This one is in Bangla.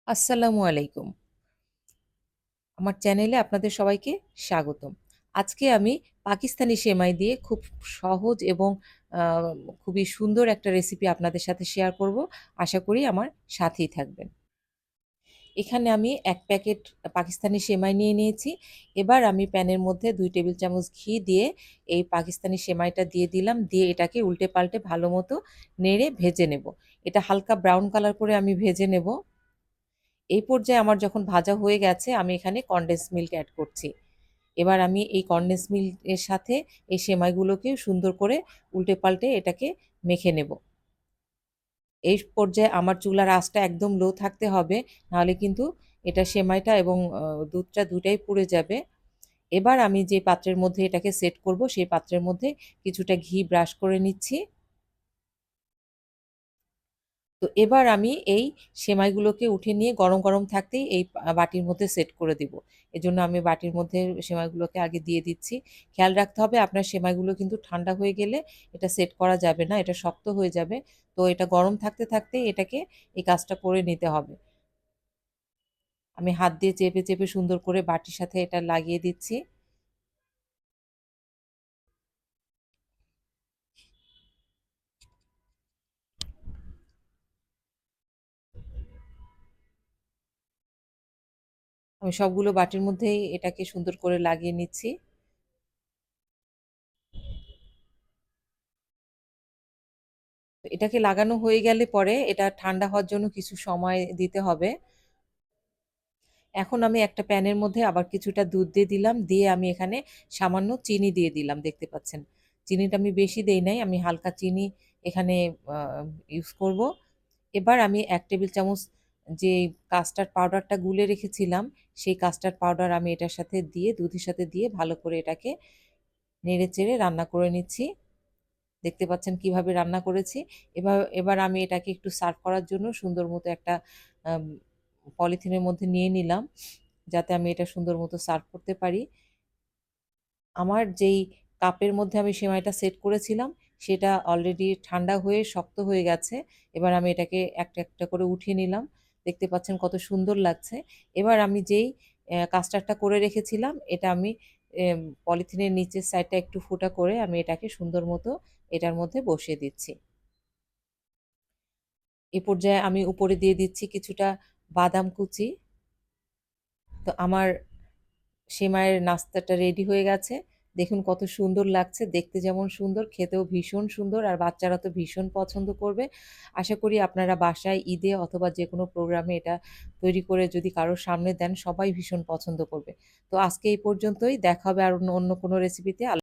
আসসালামু আলাইকুম। আমার চ্যানেলে আপনাদের সবাইকে স্বাগতম। আজকে আমি পাকিস্তানি সেমাই দিয়ে খুব সহজ এবং আ খুবই সুন্দর একটা রেসিপি আপনাদের সাথে শেয়ার করব। আশা করি আমার সাথেই থাকবেন। এখানে আমি ১ প্যাকেট পাকিস্তানি সেমাই নিয়ে নিয়েছি। এবার আমি প্যানের মধ্যে ২ টেবিল চামচ ঘি দিয়ে এই পাকিস্তানি সেমাইটা দিয়ে দিলাম। দিয়ে এটাকে উল্টে-পাল্টে ভালোমতো নেড়ে ভেজে নেব। এটা হালকা ব্রাউন কালার করে আমি ভেজে নেব। এই পর্যায়ে আমার যখন ভাজা হয়ে গেছে আমি এখানে কনডেন্স মিল্ক অ্যাড করছি। এবার আমি এই কনডেন্স মিল্ক এর সাথে এই সেমাইগুলোকে সুন্দর করে উল্টে-পাল্টে এটাকে মেখে নেব। এই পর্যায়ে আমার চুলার আঁচটা একদম লো থাকতে হবে, নাহলে কিন্তু এটা সেমাইটা এবং দুধটা দুটাই পুড়ে যাবে। এবার আমি যে পাত্রের মধ্যে এটাকে সেট করব সেই পাত্রের মধ্যে কিছুটা ঘি ব্রাশ করে নিচ্ছি। তো এবার আমি এই সেমাইগুলোকে উঠিয়ে নিয়ে গরম, গরম থাকতেই এই বাটির মধ্যে সেট করে দিব। এজন্য আমি বাটির মধ্যে সেমাইগুলোকে আগে দিয়ে দিচ্ছি। খেয়াল রাখতে হবে আপনার সেমাইগুলো কিন্তু ঠান্ডা হয়ে গেলে এটা সেট করা যাবে না, এটা শক্ত হয়ে যাবে। তো এটা গরম থাকতে, থাকতেই এটাকে এই কাজটা করে নিতে হবে। আমি হাত দিয়ে চেপে, চেপে সুন্দর করে বাটির সাথে এটা লাগিয়ে দিচ্ছি। আমি সবগুলো বাটির মধ্যেই এটাকে সুন্দর করে লাগিয়ে নিচ্ছি। তো এটাকে লাগানো হয়ে গেলে পরে এটা ঠান্ডা হওয়ার জন্য কিছু সময় দিতে হবে। এখন আমি একটা প্যানের মধ্যে আবার কিছুটা দুধ দিয়ে দিলাম। দিয়ে আমি এখানে সামান্য চিনি দিয়ে দিলাম, দেখতে পাচ্ছেন। চিনিটা আমি বেশি দেই নাই। আমি হালকা চিনি এখানে আ ইউজ করব। এবার আমি ১ টেবিল চামচ যে কাস্টার্ড পাউডারটা গুলে রেখেছিলাম, সেই কাস্টার্ড পাউডার আমি এটার সাথে দিয়ে দুধের সাথে দিয়ে ভালো করে এটাকে নেড়ে-চেড়ে রান্না করে নিচ্ছি। দেখতে পাচ্ছেন কিভাবে রান্না করেছি। এবার আমি এটাকে একটু সার্ভ করার জন্য সুন্দর মতো একটা আম পলিথিনের মধ্যে নিয়ে নিলাম, যাতে আমি এটা সুন্দর মতো সার্ভ করতে পারি। আমার যেই কাপের মধ্যে আমি সেমাইটা সেট করেছিলাম, সেটা অলরেডি ঠান্ডা হয়ে শক্ত হয়ে গেছে। এবার আমি এটাকে একটা, একটা করে উঠিয়ে নিলাম। দেখতে পাচ্ছেন কত সুন্দর লাগছে। এবার আমি যেই কাস্টার্ডটা করে রেখেছিলাম, এটা আমি পলিথিনের নিচের সাইডটা একটু ফুটা করে আমি এটাকে সুন্দর মতো এটার মধ্যে বসিয়ে দিচ্ছি। এ পর্যায়ে আমি উপরে দিয়ে দিচ্ছি কিছুটা বাদাম কুচি। তো আমার সেমাইয়ের নাস্তাটা রেডি হয়ে গেছে। দেখুন কত সুন্দর লাগছে। দেখতে যেমন সুন্দর, খেতেও ভীষণ সুন্দর আর বাচ্চারা তো ভীষণ পছন্দ করবে। আশা করি আপনারা বাসায় ঈদে অথবা যেকোনো প্রোগ্রামে এটা তৈরি করে যদি কারো সামনে দেন, সবাই ভীষণ পছন্দ করবে। তো আজকে এই পর্যন্তই। দেখা হবে আর অন্য কোনো রেসিপিতে।